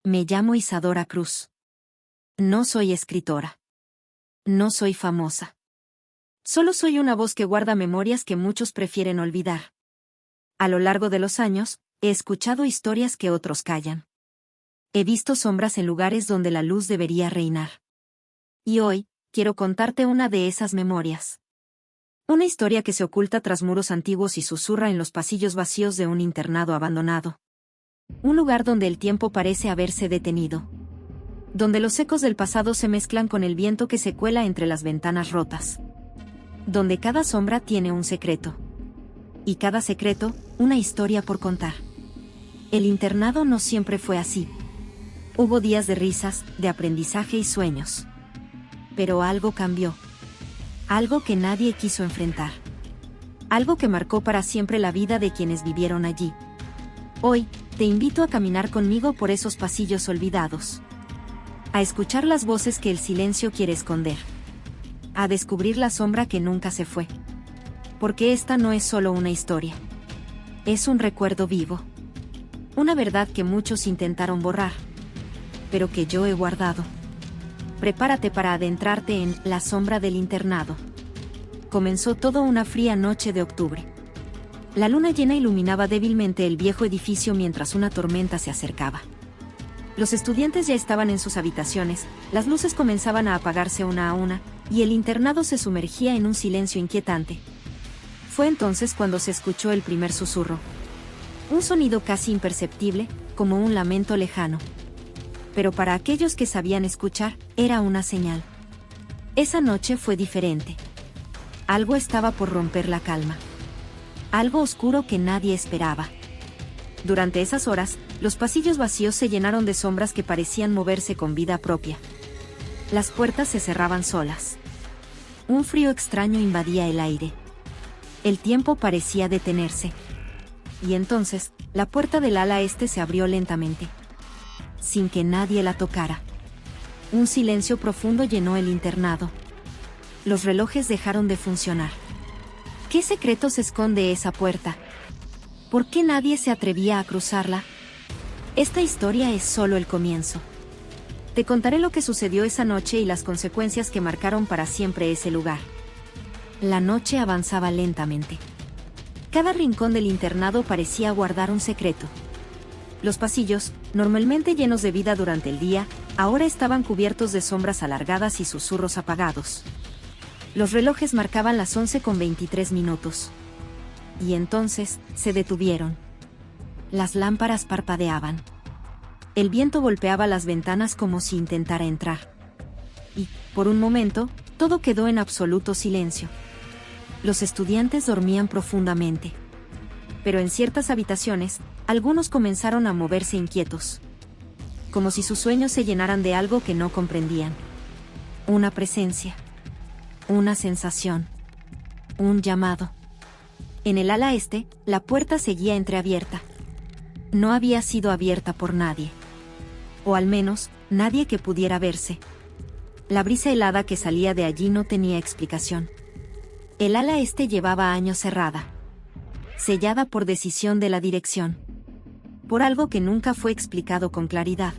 Me llamo Isadora Cruz. No soy escritora. No soy famosa. Solo soy una voz que guarda memorias que muchos prefieren olvidar. A lo largo de los años, he escuchado historias que otros callan. He visto sombras en lugares donde la luz debería reinar. Y hoy, quiero contarte una de esas memorias. Una historia que se oculta tras muros antiguos y susurra en los pasillos vacíos de un internado abandonado. Un lugar donde el tiempo parece haberse detenido. Donde los ecos del pasado se mezclan con el viento que se cuela entre las ventanas rotas. Donde cada sombra tiene un secreto. Y cada secreto, una historia por contar. El internado no siempre fue así. Hubo días de risas, de aprendizaje y sueños. Pero algo cambió. Algo que nadie quiso enfrentar. Algo que marcó para siempre la vida de quienes vivieron allí. Hoy, te invito a caminar conmigo por esos pasillos olvidados. A escuchar las voces que el silencio quiere esconder. A descubrir la sombra que nunca se fue. Porque esta no es solo una historia. Es un recuerdo vivo. Una verdad que muchos intentaron borrar. Pero que yo he guardado. Prepárate para adentrarte en La sombra del internado. Comenzó todo una fría noche de octubre. La luna llena iluminaba débilmente el viejo edificio mientras una tormenta se acercaba. Los estudiantes ya estaban en sus habitaciones, las luces comenzaban a apagarse una a una, y el internado se sumergía en un silencio inquietante. Fue entonces cuando se escuchó el primer susurro. Un sonido casi imperceptible, como un lamento lejano. Pero para aquellos que sabían escuchar, era una señal. Esa noche fue diferente. Algo estaba por romper la calma. Algo oscuro que nadie esperaba. Durante esas horas, los pasillos vacíos se llenaron de sombras que parecían moverse con vida propia. Las puertas se cerraban solas. Un frío extraño invadía el aire. El tiempo parecía detenerse. Y entonces, la puerta del ala este se abrió lentamente. Sin que nadie la tocara. Un silencio profundo llenó el internado. Los relojes dejaron de funcionar. ¿Qué secreto se esconde esa puerta? ¿Por qué nadie se atrevía a cruzarla? Esta historia es solo el comienzo. Te contaré lo que sucedió esa noche y las consecuencias que marcaron para siempre ese lugar. La noche avanzaba lentamente. Cada rincón del internado parecía guardar un secreto. Los pasillos, normalmente llenos de vida durante el día, ahora estaban cubiertos de sombras alargadas y susurros apagados. Los relojes marcaban las 11:23. Y entonces, se detuvieron. Las lámparas parpadeaban. El viento golpeaba las ventanas como si intentara entrar. Y, por un momento, todo quedó en absoluto silencio. Los estudiantes dormían profundamente. Pero en ciertas habitaciones, algunos comenzaron a moverse inquietos. Como si sus sueños se llenaran de algo que no comprendían. Una presencia. Una sensación. Un llamado. En el ala este, la puerta seguía entreabierta. No había sido abierta por nadie. O al menos, nadie que pudiera verse. La brisa helada que salía de allí no tenía explicación. El ala este llevaba años cerrada. Sellada por decisión de la dirección. Por algo que nunca fue explicado con claridad.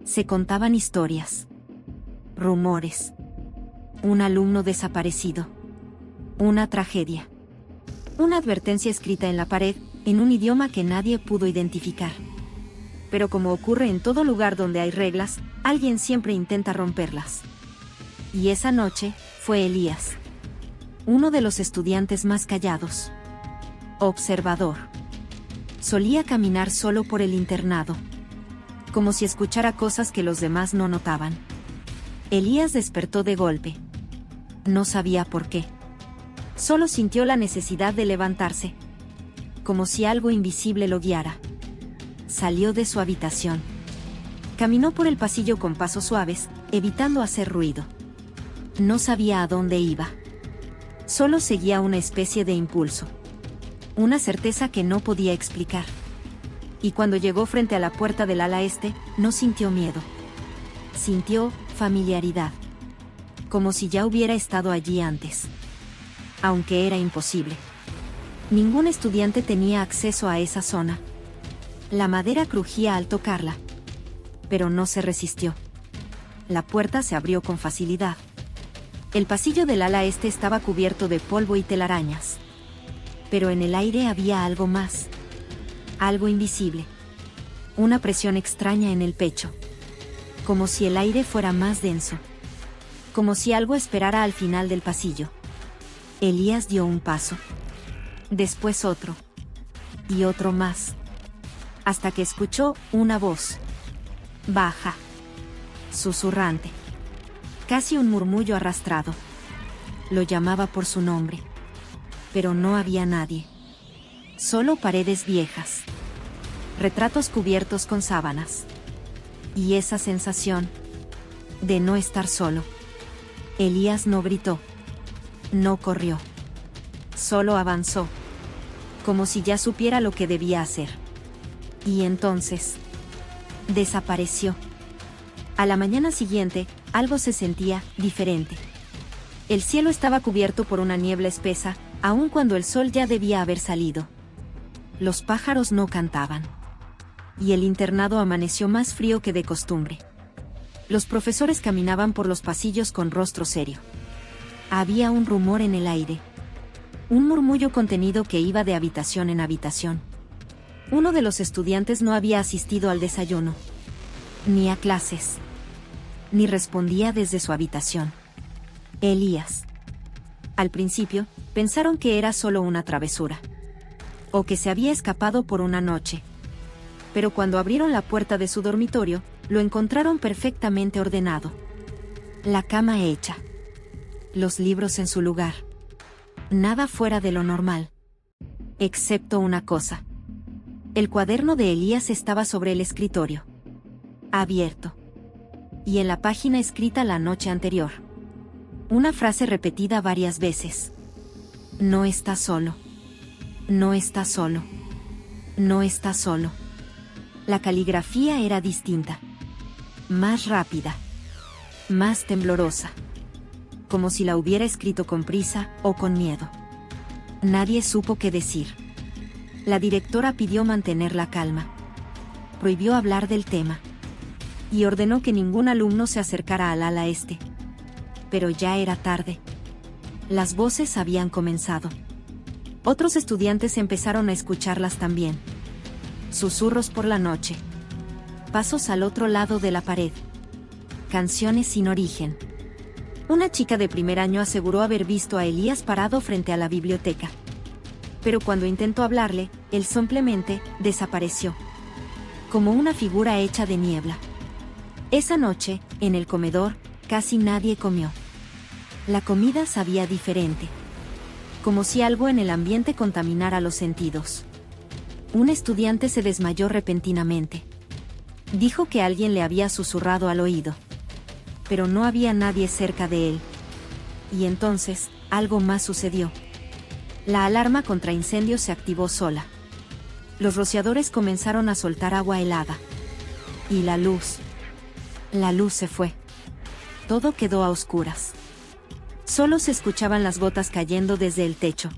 Se contaban historias. Rumores. Un alumno desaparecido. Una tragedia. Una advertencia escrita en la pared, en un idioma que nadie pudo identificar. Pero como ocurre en todo lugar donde hay reglas, alguien siempre intenta romperlas. Y esa noche, fue Elías. Uno de los estudiantes más callados. Observador. Solía caminar solo por el internado. Como si escuchara cosas que los demás no notaban. Elías despertó de golpe. No sabía por qué. Solo sintió la necesidad de levantarse. Como si algo invisible lo guiara. Salió de su habitación. Caminó por el pasillo con pasos suaves, evitando hacer ruido. No sabía a dónde iba. Solo seguía una especie de impulso. Una certeza que no podía explicar. Y cuando llegó frente a la puerta del ala este, no sintió miedo. Sintió familiaridad. Como si ya hubiera estado allí antes. Aunque era imposible. Ningún estudiante tenía acceso a esa zona. La madera crujía al tocarla. pero no se resistió. La puerta se abrió con facilidad. El pasillo del ala este estaba cubierto de polvo y telarañas. Pero en el aire había algo más. Algo invisible. Una presión extraña en el pecho. Como si el aire fuera más denso. Como si algo esperara al final del pasillo. Elías dio un paso. Después otro. Y otro más. Hasta que escuchó una voz. Baja. Susurrante. Casi un murmullo arrastrado. Lo llamaba por su nombre. Pero no había nadie. Solo paredes viejas. Retratos cubiertos con sábanas. Y esa sensación de no estar solo. Elías no gritó. No corrió. Solo avanzó. Como si ya supiera lo que debía hacer. Y entonces desapareció. A la mañana siguiente, algo se sentía diferente. El cielo estaba cubierto por una niebla espesa, aun cuando el sol ya debía haber salido. Los pájaros no cantaban. Y el internado amaneció más frío que de costumbre. Los profesores caminaban por los pasillos con rostro serio. Había un rumor en el aire. Un murmullo contenido que iba de habitación en habitación. Uno de los estudiantes no había asistido al desayuno. Ni a clases. Ni respondía desde su habitación. Elías. Al principio, pensaron que era solo una travesura. O que se había escapado por una noche. Pero cuando abrieron la puerta de su dormitorio, lo encontraron perfectamente ordenado. La cama hecha. Los libros en su lugar. Nada fuera de lo normal. Excepto una cosa. El cuaderno de Elías estaba sobre el escritorio. Abierto. Y en la página escrita la noche anterior. Una frase repetida varias veces. No está solo. No está solo. No está solo. La caligrafía era distinta. Más rápida. Más temblorosa. Como si la hubiera escrito con prisa o con miedo. Nadie supo qué decir. La directora pidió mantener la calma. Prohibió hablar del tema. Y ordenó que ningún alumno se acercara al ala este. Pero ya era tarde. Las voces habían comenzado. Otros estudiantes empezaron a escucharlas también. Susurros por la noche. Pasos al otro lado de la pared. Canciones sin origen. Una chica de primer año aseguró haber visto a Elías parado frente a la biblioteca. Pero cuando intentó hablarle, él simplemente desapareció. Como una figura hecha de niebla. Esa noche, en el comedor, casi nadie comió. La comida sabía diferente. Como si algo en el ambiente contaminara los sentidos. Un estudiante se desmayó repentinamente. Dijo que alguien le había susurrado al oído. Pero no había nadie cerca de él. Y entonces, algo más sucedió. La alarma contra incendios se activó sola. Los rociadores comenzaron a soltar agua helada. Y la luz se fue. Todo quedó a oscuras. Solo se escuchaban las gotas cayendo desde el techo.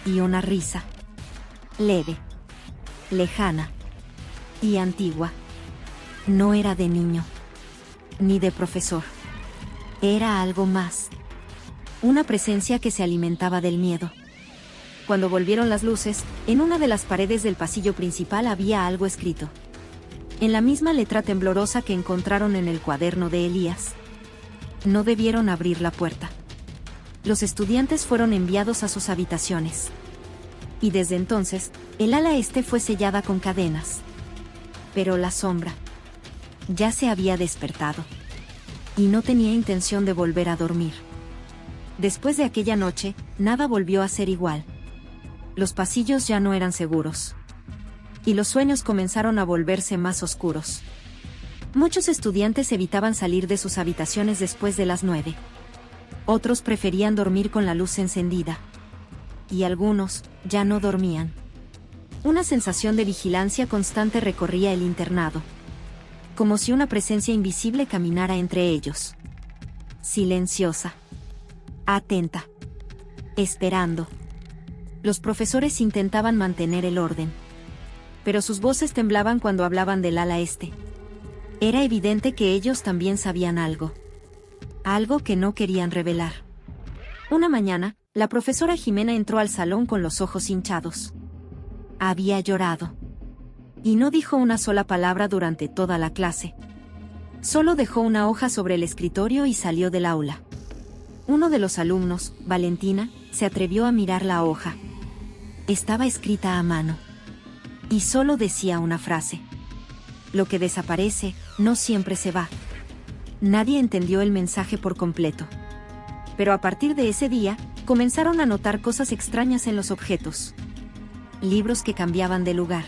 Y una risa. Leve. Lejana. Y antigua. No era de niño. Ni de profesor. Era algo más. Una presencia que se alimentaba del miedo. Cuando volvieron las luces, en una de las paredes del pasillo principal había algo escrito. En la misma letra temblorosa que encontraron en el cuaderno de Elías. No debieron abrir la puerta. Los estudiantes fueron enviados a sus habitaciones. Y desde entonces, el ala este fue sellada con cadenas. Pero la sombra ya se había despertado. Y no tenía intención de volver a dormir. Después de aquella noche, nada volvió a ser igual. Los pasillos ya no eran seguros. Y los sueños comenzaron a volverse más oscuros. Muchos estudiantes evitaban salir de sus habitaciones después de las 9. Otros preferían dormir con la luz encendida. Y algunos ya no dormían. Una sensación de vigilancia constante recorría el internado. Como si una presencia invisible caminara entre ellos. Silenciosa. Atenta. Esperando. Los profesores intentaban mantener el orden. Pero sus voces temblaban cuando hablaban del ala este. Era evidente que ellos también sabían algo. Algo que no querían revelar. Una mañana, la profesora Jimena entró al salón con los ojos hinchados. Había llorado. Y no dijo una sola palabra durante toda la clase. Solo dejó una hoja sobre el escritorio y salió del aula. Uno de los alumnos, Valentina, se atrevió a mirar la hoja. Estaba escrita a mano. Y solo decía una frase. Lo que desaparece, no siempre se va. Nadie entendió el mensaje por completo. Pero a partir de ese día, comenzaron a notar cosas extrañas en los objetos. Libros que cambiaban de lugar.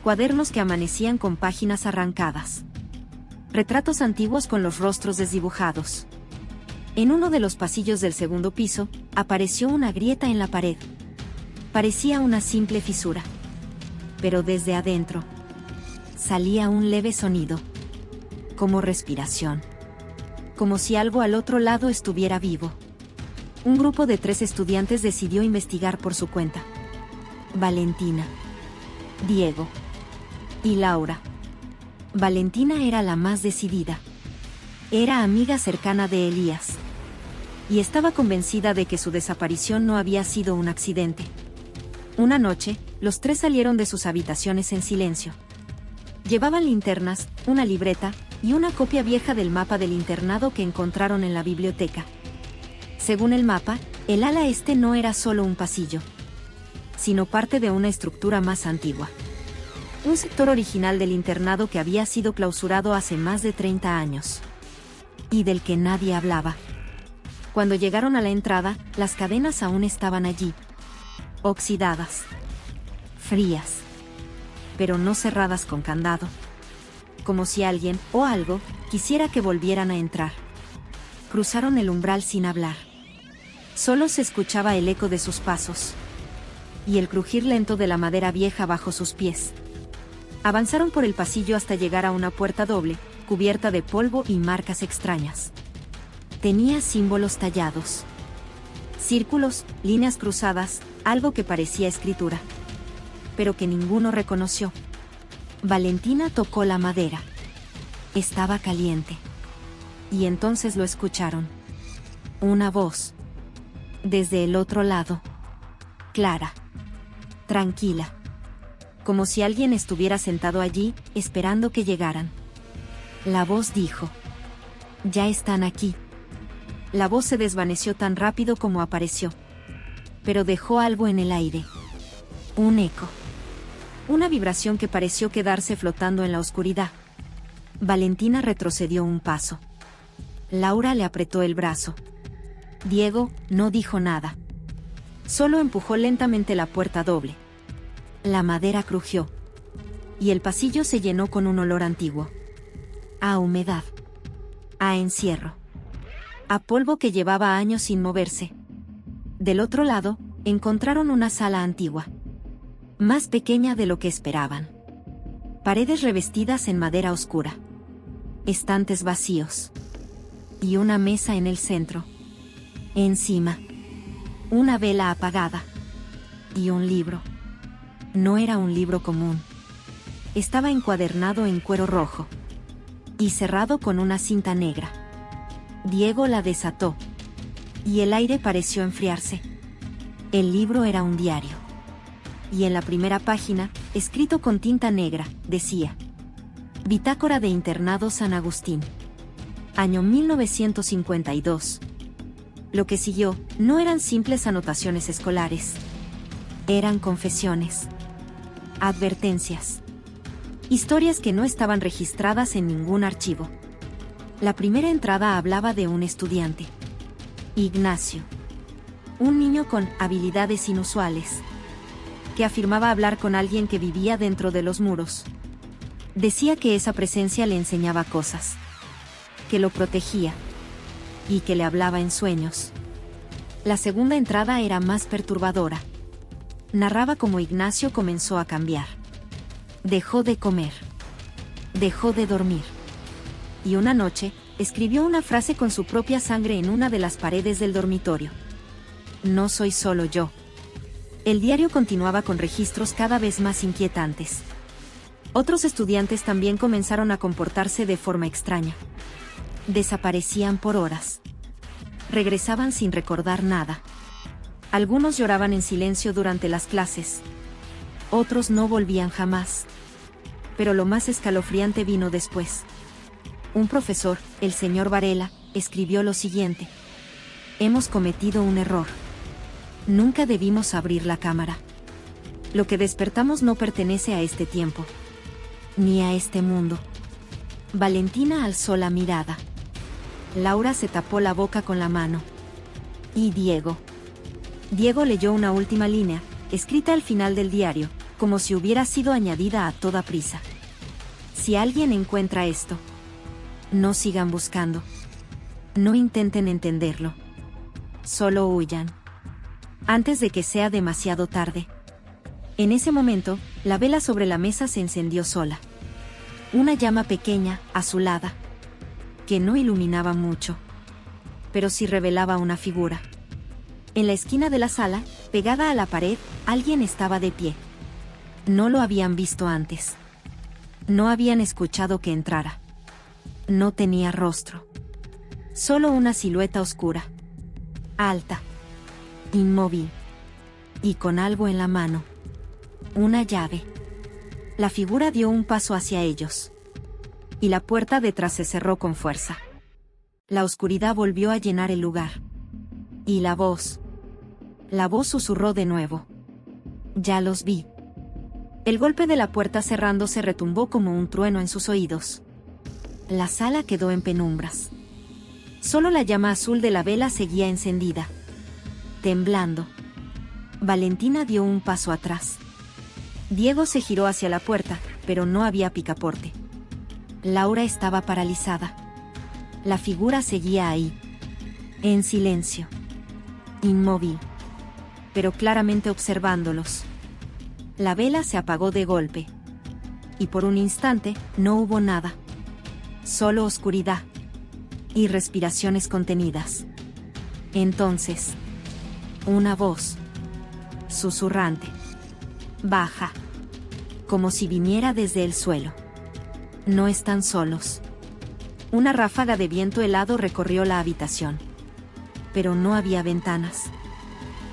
Cuadernos que amanecían con páginas arrancadas. Retratos antiguos con los rostros desdibujados. En uno de los pasillos del segundo piso, apareció una grieta en la pared. Parecía una simple fisura. Pero desde adentro, salía un leve sonido. Como respiración. Como si algo al otro lado estuviera vivo. Un grupo de 3 estudiantes decidió investigar por su cuenta. Valentina, Diego y Laura. Valentina era la más decidida. Era amiga cercana de Elías. Y estaba convencida de que su desaparición no había sido un accidente. Una noche, los 3 salieron de sus habitaciones en silencio. Llevaban linternas, una libreta y una copia vieja del mapa del internado que encontraron en la biblioteca. Según el mapa, el ala este no era solo un pasillo, sino parte de una estructura más antigua. Un sector original del internado que había sido clausurado hace más de 30 años. Y del que nadie hablaba. Cuando llegaron a la entrada, las cadenas aún estaban allí. Oxidadas. Frías. Pero no cerradas con candado. Como si alguien, o algo, quisiera que volvieran a entrar. Cruzaron el umbral sin hablar. Solo se escuchaba el eco de sus pasos. Y el crujir lento de la madera vieja bajo sus pies. Avanzaron por el pasillo hasta llegar a una puerta doble, cubierta de polvo y marcas extrañas. Tenía símbolos tallados. Círculos, líneas cruzadas, algo que parecía escritura. Pero que ninguno reconoció. Valentina tocó la madera. Estaba caliente. Y entonces lo escucharon. Una voz. Desde el otro lado. Clara. Tranquila. Como si alguien estuviera sentado allí, esperando que llegaran. La voz dijo: «Ya están aquí». La voz se desvaneció tan rápido como apareció. Pero dejó algo en el aire. Un eco. Una vibración que pareció quedarse flotando en la oscuridad. Valentina retrocedió un paso. Laura le apretó el brazo. Diego no dijo nada. Solo empujó lentamente la puerta doble. La madera crujió. Y el pasillo se llenó con un olor antiguo. A humedad. A encierro. A polvo que llevaba años sin moverse. Del otro lado, encontraron una sala antigua. Más pequeña de lo que esperaban. Paredes revestidas en madera oscura. Estantes vacíos. Y una mesa en el centro. Encima. Una vela apagada. Y un libro. No era un libro común. Estaba encuadernado en cuero rojo. Y cerrado con una cinta negra. Diego la desató. Y el aire pareció enfriarse. El libro era un diario. Y en la primera página, escrito con tinta negra, decía: Bitácora de Internado San Agustín. Año 1952. Lo que siguió, no eran simples anotaciones escolares. Eran confesiones. Advertencias. Historias que no estaban registradas en ningún archivo. La primera entrada hablaba de un estudiante. Ignacio. Un niño con habilidades inusuales. Que afirmaba hablar con alguien que vivía dentro de los muros. Decía que esa presencia le enseñaba cosas. Que lo protegía. Y que le hablaba en sueños. La segunda entrada era más perturbadora. Narraba cómo Ignacio comenzó a cambiar. Dejó de comer. Dejó de dormir. Y una noche, escribió una frase con su propia sangre en una de las paredes del dormitorio. No soy solo yo. El diario continuaba con registros cada vez más inquietantes. Otros estudiantes también comenzaron a comportarse de forma extraña. Desaparecían por horas. Regresaban sin recordar nada. Algunos lloraban en silencio durante las clases. Otros no volvían jamás. Pero lo más escalofriante vino después. Un profesor, el señor Varela, escribió lo siguiente: hemos cometido un error. Nunca debimos abrir la cámara. Lo que despertamos no pertenece a este tiempo, ni a este mundo. Valentina alzó la mirada. Laura se tapó la boca con la mano. ¿Y Diego? Diego leyó una última línea, escrita al final del diario, como si hubiera sido añadida a toda prisa. Si alguien encuentra esto, no sigan buscando. No intenten entenderlo. Solo huyan. Antes de que sea demasiado tarde. En ese momento, la vela sobre la mesa se encendió sola. Una llama pequeña, azulada, que no iluminaba mucho, pero sí revelaba una figura. En la esquina de la sala, pegada a la pared, alguien estaba de pie. No lo habían visto antes. No habían escuchado que entrara. No tenía rostro. Solo una silueta oscura. Alta. Inmóvil. Y con algo en la mano. Una llave. La figura dio un paso hacia ellos. Y la puerta detrás se cerró con fuerza. La oscuridad volvió a llenar el lugar. Y la voz susurró de nuevo. Ya los vi. El golpe de la puerta cerrándose retumbó como un trueno en sus oídos. La sala quedó en penumbras. Solo la llama azul de la vela seguía encendida. Temblando. Valentina dio un paso atrás. Diego se giró hacia la puerta, pero no había picaporte. Laura estaba paralizada. La figura seguía ahí. En silencio. Inmóvil. Pero claramente observándolos. La vela se apagó de golpe. Y por un instante, no hubo nada. Solo oscuridad. Y respiraciones contenidas. Entonces, una voz. Susurrante. Baja. Como si viniera desde el suelo. No están solos. Una ráfaga de viento helado recorrió la habitación. Pero no había ventanas.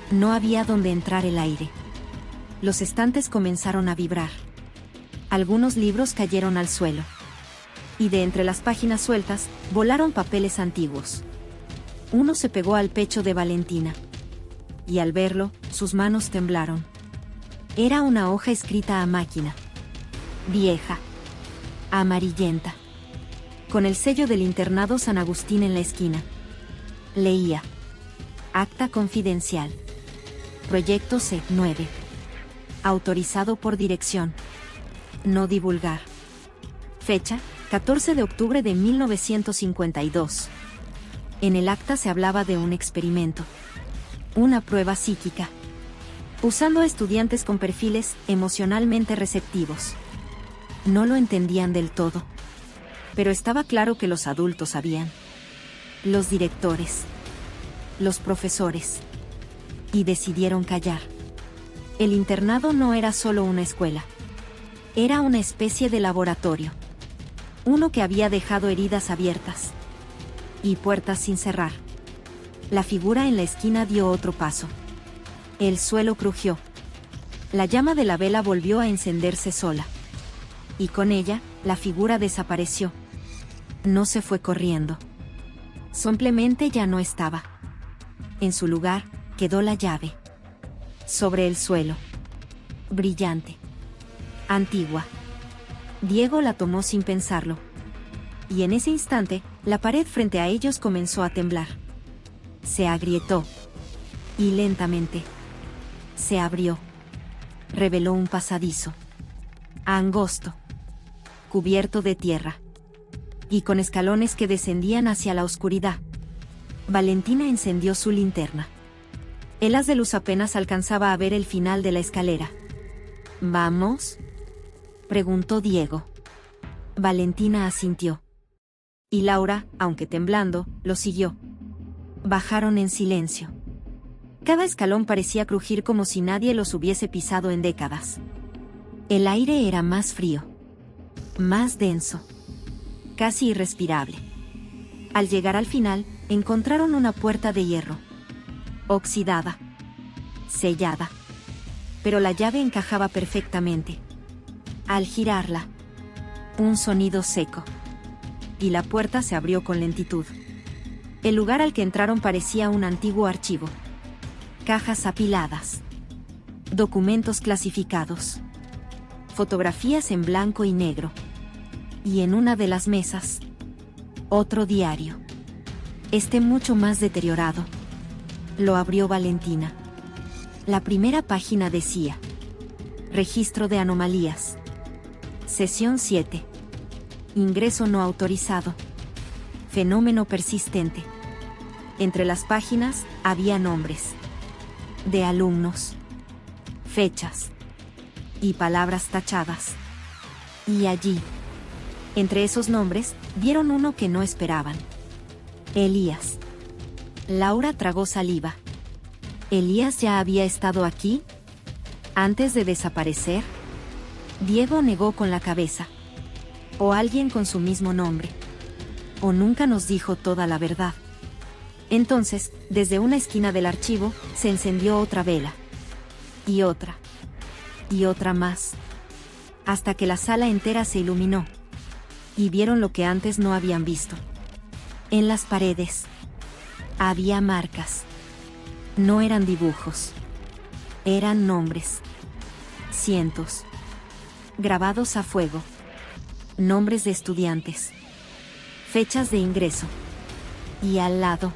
No había donde entrar el aire. Los estantes comenzaron a vibrar. Algunos libros cayeron al suelo. Y de entre las páginas sueltas, volaron papeles antiguos. Uno se pegó al pecho de Valentina. Y al verlo, sus manos temblaron. Era una hoja escrita a máquina. Vieja. Amarillenta. Con el sello del internado San Agustín en la esquina. Leía. Acta confidencial. Proyecto C9. Autorizado por dirección. No divulgar. Fecha, 14 de octubre de 1952. En el acta se hablaba de un experimento. Una prueba psíquica. Usando a estudiantes con perfiles emocionalmente receptivos. No lo entendían del todo. Pero estaba claro que los adultos sabían. Los directores. Los profesores. Y decidieron callar. El internado no era solo una escuela. Era una especie de laboratorio. Uno que había dejado heridas abiertas. Y puertas sin cerrar. La figura en la esquina dio otro paso. El suelo crujió. La llama de la vela volvió a encenderse sola. Y con ella, la figura desapareció. No se fue corriendo. Simplemente ya no estaba. En su lugar, quedó la llave. Sobre el suelo. Brillante. Antigua. Diego la tomó sin pensarlo. Y en ese instante, la pared frente a ellos comenzó a temblar. Se agrietó. Y lentamente. Se abrió. Reveló un pasadizo. Angosto. Cubierto de tierra. Y con escalones que descendían hacia la oscuridad. Valentina encendió su linterna. El haz de luz apenas alcanzaba a ver el final de la escalera. ¿Vamos?, preguntó Diego. Valentina asintió. Y Laura, aunque temblando, lo siguió. Bajaron en silencio. Cada escalón parecía crujir como si nadie los hubiese pisado en décadas. El aire era más frío. Más denso. Casi irrespirable. Al llegar al final, encontraron una puerta de hierro. Oxidada. Sellada. Pero la llave encajaba perfectamente. Al girarla, un sonido seco. Y la puerta se abrió con lentitud. El lugar al que entraron parecía un antiguo archivo. Cajas apiladas. Documentos clasificados. Fotografías en blanco y negro. Y en una de las mesas, otro diario. Este mucho más deteriorado. Lo abrió Valentina. La primera página decía: Registro de anomalías. Sesión 7. Ingreso no autorizado. Fenómeno persistente. Entre las páginas había nombres de alumnos, fechas y palabras tachadas. Y allí, entre esos nombres, vieron uno que no esperaban. Elías. Laura tragó saliva. ¿Elías ya había estado aquí? ¿Antes de desaparecer? Diego negó con la cabeza. O alguien con su mismo nombre. O nunca nos dijo toda la verdad. Entonces, desde una esquina del archivo, se encendió otra vela. Y otra. Y otra más. Hasta que la sala entera se iluminó. Y vieron lo que antes no habían visto. En las paredes había marcas. No eran dibujos. Eran nombres. Cientos. Grabados a fuego. Nombres de estudiantes. Fechas de ingreso. Y al lado,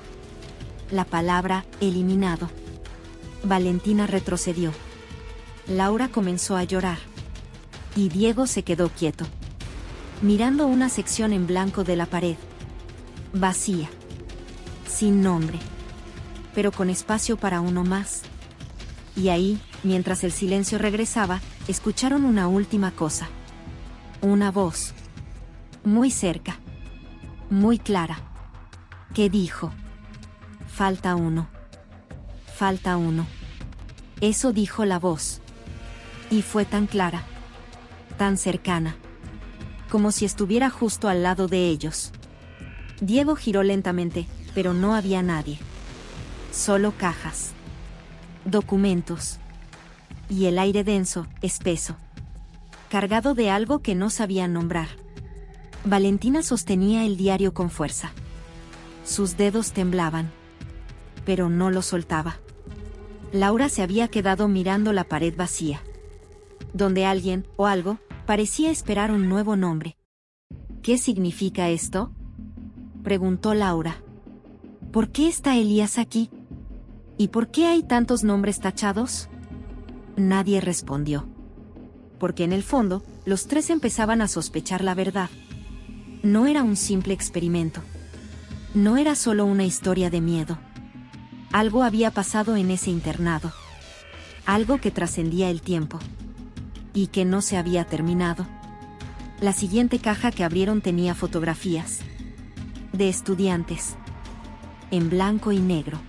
la palabra eliminado. Valentina retrocedió. Laura comenzó a llorar. Y Diego se quedó quieto, mirando una sección en blanco de la pared. Vacía. Sin nombre. Pero con espacio para uno más. Y ahí, mientras el silencio regresaba, escucharon una última cosa. Una voz. Muy cerca. Muy clara. Que dijo: falta uno. Falta uno. Eso dijo la voz. Y fue tan clara. Tan cercana. Como si estuviera justo al lado de ellos. Diego giró lentamente, pero no había nadie. Solo cajas. Documentos. Y el aire denso, espeso. Cargado de algo que no sabían nombrar. Valentina sostenía el diario con fuerza. Sus dedos temblaban. Pero no lo soltaba. Laura se había quedado mirando la pared vacía. Donde alguien, o algo, parecía esperar un nuevo nombre. ¿Qué significa esto?, preguntó Laura. ¿Por qué está Elías aquí? ¿Y por qué hay tantos nombres tachados? Nadie respondió. Porque en el fondo, los tres empezaban a sospechar la verdad. No era un simple experimento. No era solo una historia de miedo. Algo había pasado en ese internado. Algo que trascendía el tiempo. Y que no se había terminado. La siguiente caja que abrieron tenía fotografías. De estudiantes. En blanco y negro.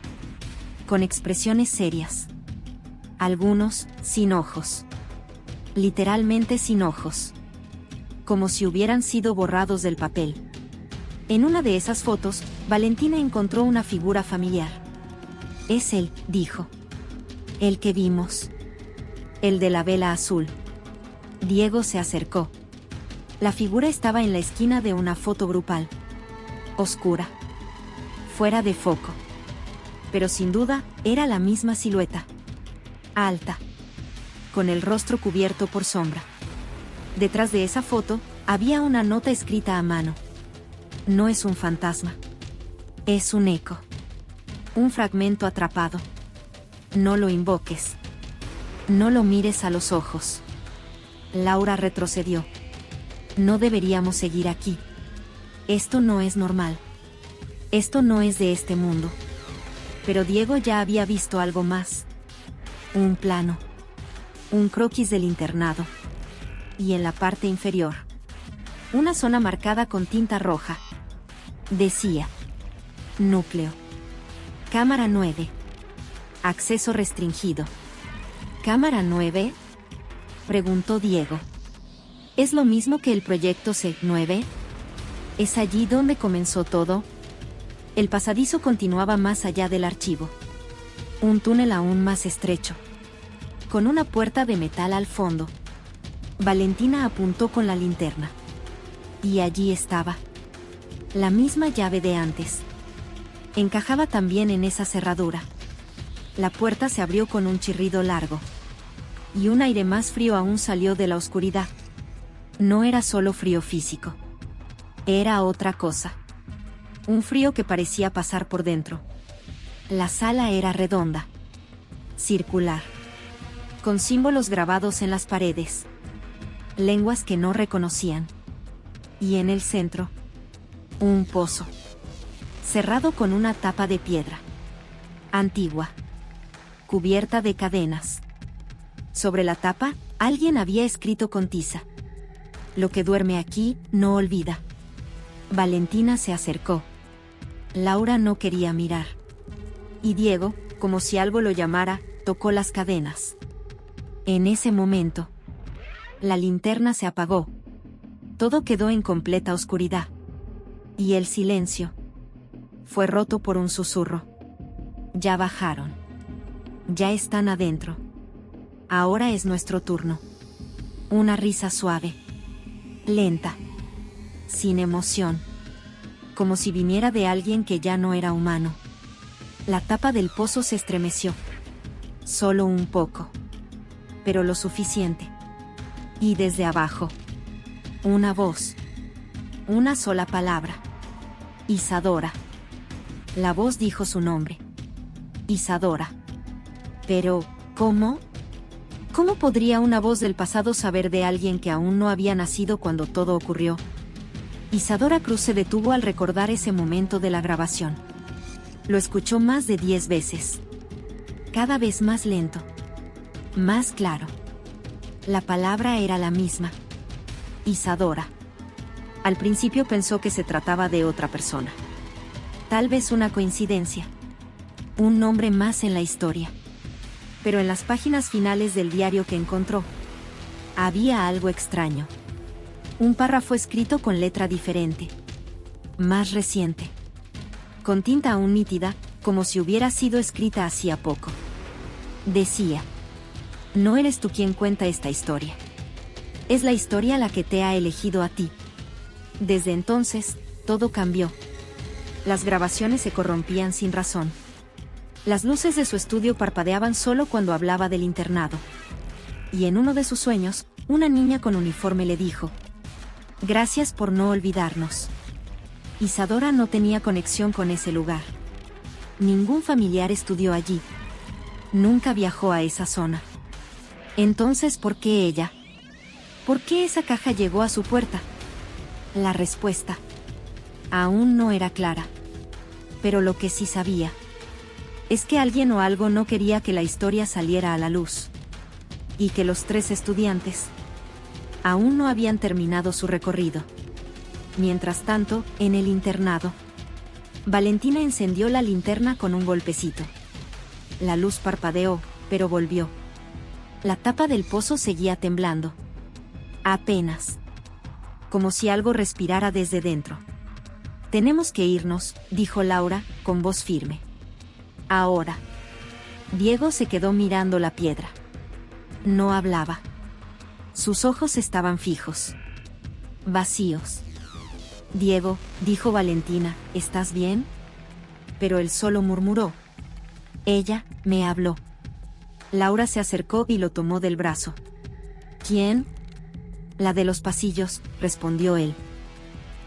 Con expresiones serias. Algunos, sin ojos. Literalmente sin ojos. Como si hubieran sido borrados del papel. En una de esas fotos, Valentina encontró una figura familiar. Es él, dijo. El que vimos. El de la vela azul. Diego se acercó. La figura estaba en la esquina de una foto grupal. Oscura. Fuera de foco. Pero sin duda, era la misma silueta. Alta. Con el rostro cubierto por sombra. Detrás de esa foto, había una nota escrita a mano. No es un fantasma. Es un eco. Un fragmento atrapado. No lo invoques. No lo mires a los ojos. Laura retrocedió. No deberíamos seguir aquí. Esto no es normal. Esto no es de este mundo. Pero Diego ya había visto algo más. Un plano. Un croquis del internado. Y en la parte inferior, una zona marcada con tinta roja. Decía: núcleo. Cámara 9. Acceso restringido. ¿Cámara 9? Preguntó Diego. ¿Es lo mismo que el proyecto C9? ¿Es allí donde comenzó todo? El pasadizo continuaba más allá del archivo. Un túnel aún más estrecho, con una puerta de metal al fondo. Valentina apuntó con la linterna. Y allí estaba. La misma llave de antes. Encajaba también en esa cerradura. La puerta se abrió con un chirrido largo. Y un aire más frío aún salió de la oscuridad. No era solo frío físico. Era otra cosa. Un frío que parecía pasar por dentro. La sala era redonda. Circular. Con símbolos grabados en las paredes. Lenguas que no reconocían. Y en el centro, un pozo. Cerrado con una tapa de piedra. Antigua. Cubierta de cadenas. Sobre la tapa, alguien había escrito con tiza: lo que duerme aquí, no olvida. Valentina se acercó. Laura no quería mirar. Y Diego, como si algo lo llamara, tocó las cadenas. En ese momento, la linterna se apagó. Todo quedó en completa oscuridad. Y el silencio fue roto por un susurro. Ya bajaron. Ya están adentro. Ahora es nuestro turno. Una risa suave. Lenta. Sin emoción. Como si viniera de alguien que ya no era humano. La tapa del pozo se estremeció. Solo un poco. Pero lo suficiente. Y desde abajo. Una voz. Una sola palabra. Isadora. La voz dijo su nombre. Isadora. Pero, ¿cómo? ¿Cómo podría una voz del pasado saber de alguien que aún no había nacido cuando todo ocurrió? Isadora Cruz se detuvo al recordar ese momento de la grabación. Lo escuchó más de 10 veces. Cada vez más lento. Más claro. La palabra era la misma. Isadora. Al principio pensó que se trataba de otra persona. Tal vez una coincidencia. Un nombre más en la historia. Pero en las páginas finales del diario que encontró, había algo extraño. Un párrafo escrito con letra diferente. Más reciente. Con tinta aún nítida, como si hubiera sido escrita hacía poco. Decía: no eres tú quien cuenta esta historia. Es la historia la que te ha elegido a ti. Desde entonces, todo cambió. Las grabaciones se corrompían sin razón. Las luces de su estudio parpadeaban solo cuando hablaba del internado. Y en uno de sus sueños, una niña con uniforme le dijo: gracias por no olvidarnos. Isadora no tenía conexión con ese lugar. Ningún familiar estudió allí. Nunca viajó a esa zona. Entonces, ¿por qué ella? ¿Por qué esa caja llegó a su puerta? La respuesta aún no era clara. Pero lo que sí sabía es que alguien o algo no quería que la historia saliera a la luz. Y que los 3 estudiantes aún no habían terminado su recorrido. Mientras tanto, en el internado, Valentina encendió la linterna con un golpecito. La luz parpadeó, pero volvió. La tapa del pozo seguía temblando. Apenas. Como si algo respirara desde dentro. Tenemos que irnos, dijo Laura, con voz firme. Ahora. Diego se quedó mirando la piedra. No hablaba. Sus ojos estaban fijos. Vacíos. Diego, dijo Valentina, ¿estás bien? Pero él solo murmuró. Ella me habló. Laura se acercó y lo tomó del brazo. ¿Quién? La de los pasillos, respondió él.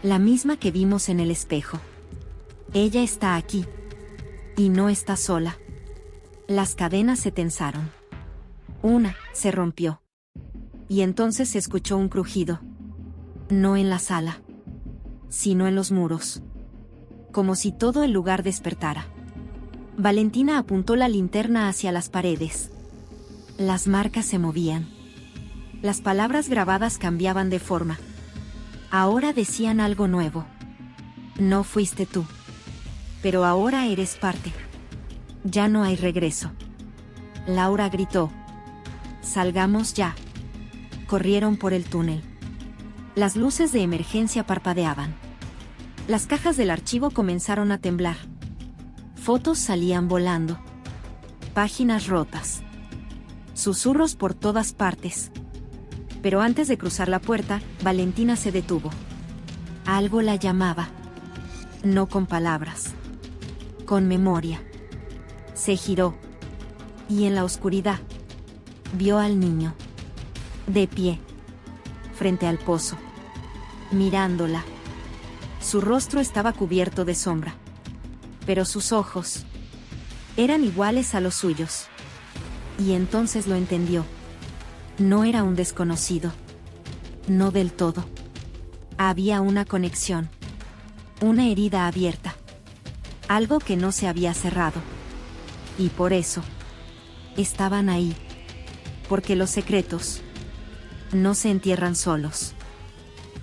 La misma que vimos en el espejo. Ella está aquí. Y no está sola. Las cadenas se tensaron. Una se rompió. Y entonces se escuchó un crujido. No en la sala, sino en los muros. Como si todo el lugar despertara. Valentina apuntó la linterna hacia las paredes. Las marcas se movían. Las palabras grabadas cambiaban de forma. Ahora decían algo nuevo. No fuiste tú. Pero ahora eres parte. Ya no hay regreso. Laura gritó. Salgamos ya. Corrieron por el túnel. Las luces de emergencia parpadeaban. Las cajas del archivo comenzaron a temblar. Fotos salían volando. Páginas rotas. Susurros por todas partes. Pero antes de cruzar la puerta, Valentina se detuvo. Algo la llamaba. No con palabras. Con memoria. Se giró. Y en la oscuridad, vio al niño. De pie. Frente al pozo. Mirándola. Su rostro estaba cubierto de sombra. Pero sus ojos eran iguales a los suyos. Y entonces lo entendió. No era un desconocido. No del todo. Había una conexión. Una herida abierta. Algo que no se había cerrado. Y por eso estaban ahí. Porque los secretos no se entierran solos.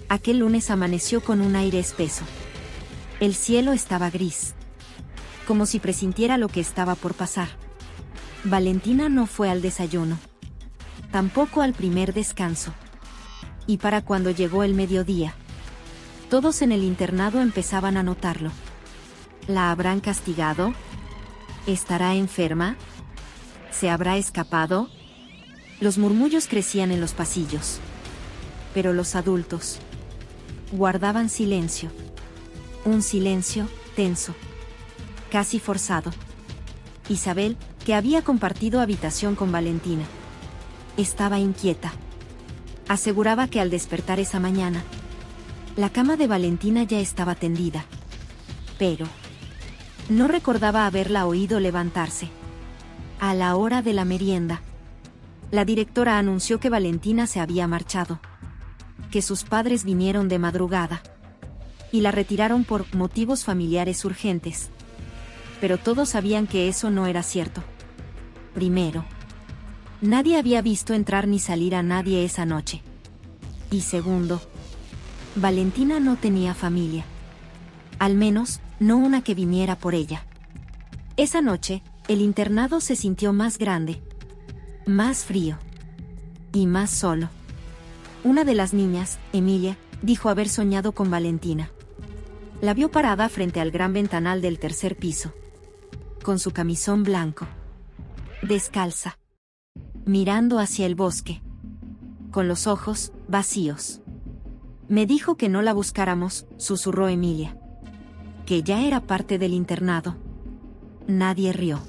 Aquel lunes amaneció con un aire espeso. El cielo estaba gris. Como si presintiera lo que estaba por pasar. Valentina no fue al desayuno. Tampoco al primer descanso. Y para cuando llegó el mediodía, todos en el internado empezaban a notarlo. ¿La habrán castigado? ¿Estará enferma? ¿Se habrá escapado? Los murmullos crecían en los pasillos. Pero los adultos guardaban silencio. Un silencio tenso. Casi forzado. Isabel, que había compartido habitación con Valentina, estaba inquieta. Aseguraba que al despertar esa mañana, la cama de Valentina ya estaba tendida. Pero no recordaba haberla oído levantarse. A la hora de la merienda, la directora anunció que Valentina se había marchado. Que sus padres vinieron de madrugada. Y la retiraron por motivos familiares urgentes. Pero todos sabían que eso no era cierto. Primero, nadie había visto entrar ni salir a nadie esa noche. Y segundo, Valentina no tenía familia. Al menos, no una que viniera por ella. Esa noche, el internado se sintió más grande, más frío y más solo. Una de las niñas, Emilia, dijo haber soñado con Valentina. La vio parada frente al gran ventanal del tercer piso, con su camisón blanco, descalza, mirando hacia el bosque, con los ojos vacíos. Me dijo que no la buscáramos, susurró Emilia. Que ya era parte del internado. Nadie rió.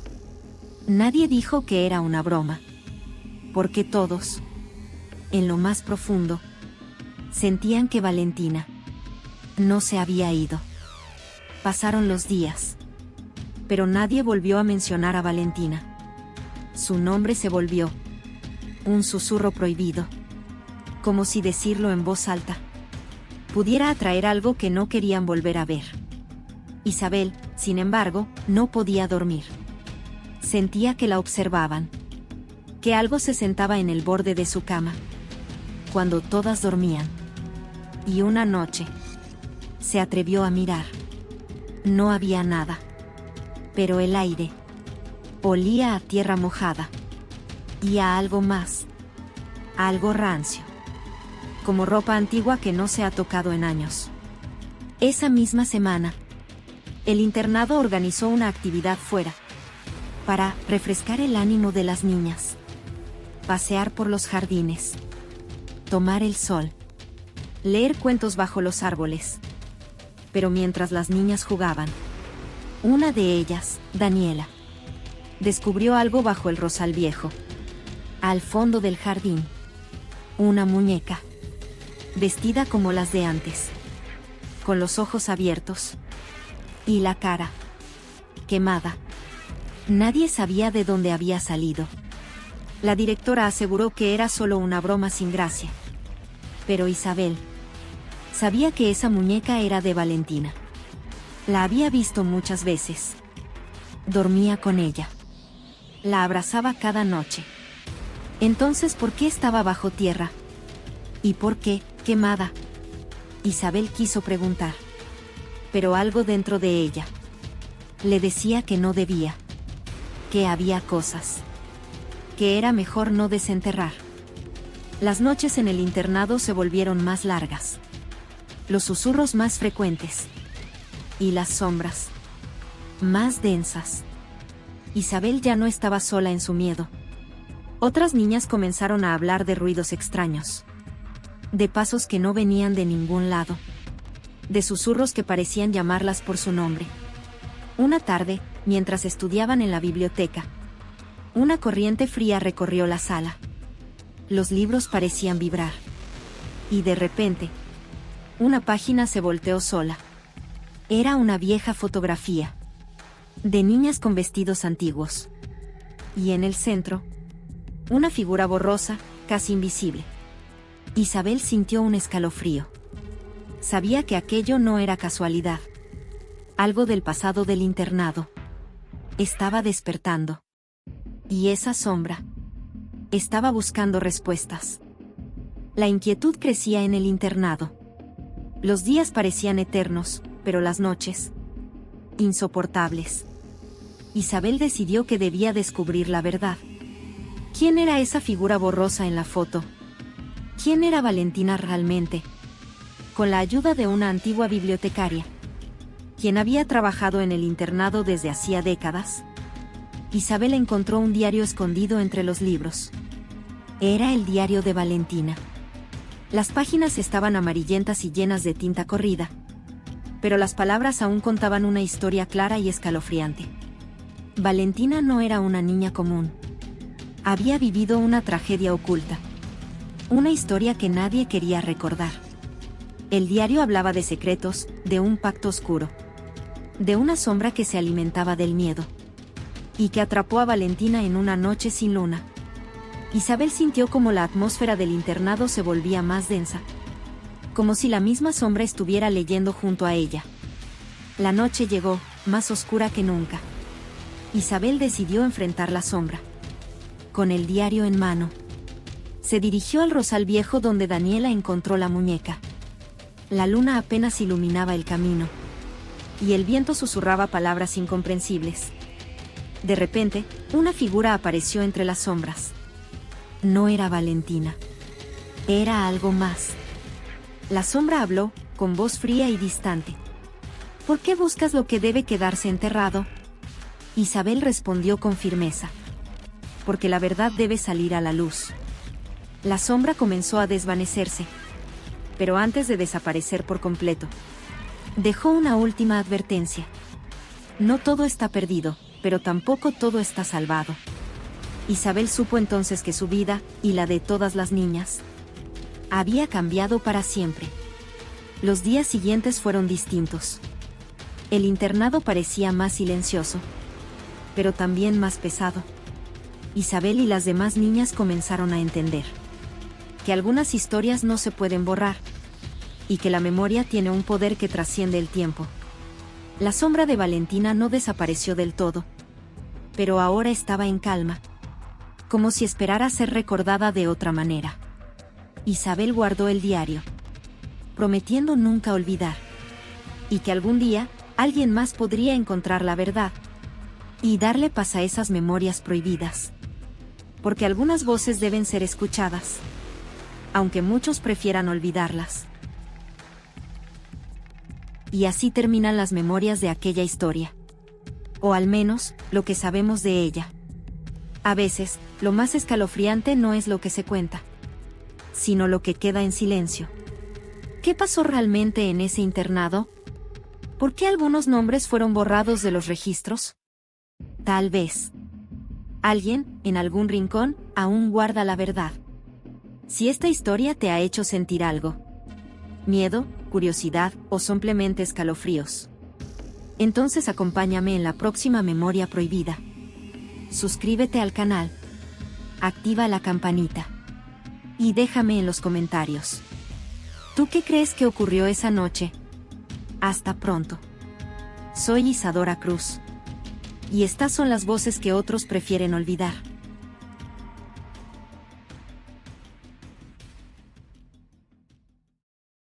Nadie dijo que era una broma. Porque todos, en lo más profundo, sentían que Valentina no se había ido. Pasaron los días. Pero nadie volvió a mencionar a Valentina. Su nombre se volvió un susurro prohibido. Como si decirlo en voz alta pudiera atraer algo que no querían volver a ver. Isabel, sin embargo, no podía dormir. Sentía que la observaban. Que algo se sentaba en el borde de su cama. Cuando todas dormían. Y una noche se atrevió a mirar. No había nada. Pero el aire olía a tierra mojada. Y a algo más. A algo rancio. Como ropa antigua que no se ha tocado en años. Esa misma semana, el internado organizó una actividad fuera. Para refrescar el ánimo de las niñas. Pasear por los jardines. Tomar el sol. Leer cuentos bajo los árboles. Pero mientras las niñas jugaban, una de ellas, Daniela, descubrió algo bajo el rosal viejo. Al fondo del jardín. Una muñeca. Vestida como las de antes. Con los ojos abiertos. Y la cara quemada. Nadie sabía de dónde había salido. La directora aseguró que era solo una broma sin gracia. Pero Isabel sabía que esa muñeca era de Valentina. La había visto muchas veces. Dormía con ella. La abrazaba cada noche. Entonces, ¿por qué estaba bajo tierra? ¿Y por qué, quemada? Isabel quiso preguntar. Pero algo dentro de ella le decía que no debía. Que había cosas que era mejor no desenterrar. Las noches en el internado se volvieron más largas, los susurros más frecuentes y las sombras más densas. Isabel ya no estaba sola en su miedo. Otras niñas comenzaron a hablar de ruidos extraños, de pasos que no venían de ningún lado, de susurros que parecían llamarlas por su nombre. Una tarde, mientras estudiaban en la biblioteca, una corriente fría recorrió la sala. Los libros parecían vibrar. Y de repente, una página se volteó sola. Era una vieja fotografía de niñas con vestidos antiguos. Y en el centro, una figura borrosa, casi invisible. Isabel sintió un escalofrío. Sabía que aquello no era casualidad. Algo del pasado del internado estaba despertando. Y esa sombra estaba buscando respuestas. La inquietud crecía en el internado. Los días parecían eternos, pero las noches insoportables. Isabel decidió que debía descubrir la verdad. ¿Quién era esa figura borrosa en la foto? ¿Quién era Valentina realmente? Con la ayuda de una antigua bibliotecaria, quien había trabajado en el internado desde hacía décadas, Isabel encontró un diario escondido entre los libros. Era el diario de Valentina. Las páginas estaban amarillentas y llenas de tinta corrida, pero las palabras aún contaban una historia clara y escalofriante. Valentina no era una niña común. Había vivido una tragedia oculta. Una historia que nadie quería recordar. El diario hablaba de secretos, de un pacto oscuro, de una sombra que se alimentaba del miedo, y que atrapó a Valentina en una noche sin luna. Isabel sintió como la atmósfera del internado se volvía más densa, como si la misma sombra estuviera leyendo junto a ella. La noche llegó, más oscura que nunca. Isabel decidió enfrentar la sombra. Con el diario en mano, se dirigió al rosal viejo donde Daniela encontró la muñeca. La luna apenas iluminaba el camino, y el viento susurraba palabras incomprensibles. De repente, una figura apareció entre las sombras. No era Valentina. Era algo más. La sombra habló, con voz fría y distante. ¿Por qué buscas lo que debe quedarse enterrado? Isabel respondió con firmeza. Porque la verdad debe salir a la luz. La sombra comenzó a desvanecerse, pero antes de desaparecer por completo, dejó una última advertencia. No todo está perdido, pero tampoco todo está salvado. Isabel supo entonces que su vida, y la de todas las niñas, había cambiado para siempre. Los días siguientes fueron distintos. El internado parecía más silencioso, pero también más pesado. Isabel y las demás niñas comenzaron a entender que algunas historias no se pueden borrar, y que la memoria tiene un poder que trasciende el tiempo. La sombra de Valentina no desapareció del todo, pero ahora estaba en calma, como si esperara ser recordada de otra manera. Isabel guardó el diario, prometiendo nunca olvidar, y que algún día, alguien más podría encontrar la verdad, y darle paz a esas memorias prohibidas. Porque algunas voces deben ser escuchadas, aunque muchos prefieran olvidarlas. Y así terminan las memorias de aquella historia. O al menos, lo que sabemos de ella. A veces, lo más escalofriante no es lo que se cuenta, sino lo que queda en silencio. ¿Qué pasó realmente en ese internado? ¿Por qué algunos nombres fueron borrados de los registros? Tal vez alguien, en algún rincón, aún guarda la verdad. Si esta historia te ha hecho sentir algo, miedo, curiosidad o simplemente escalofríos, entonces acompáñame en la próxima Memoria Prohibida. Suscríbete al canal, activa la campanita y déjame en los comentarios. ¿Tú qué crees que ocurrió esa noche? Hasta pronto. Soy Isadora Cruz. Y estas son las voces que otros prefieren olvidar.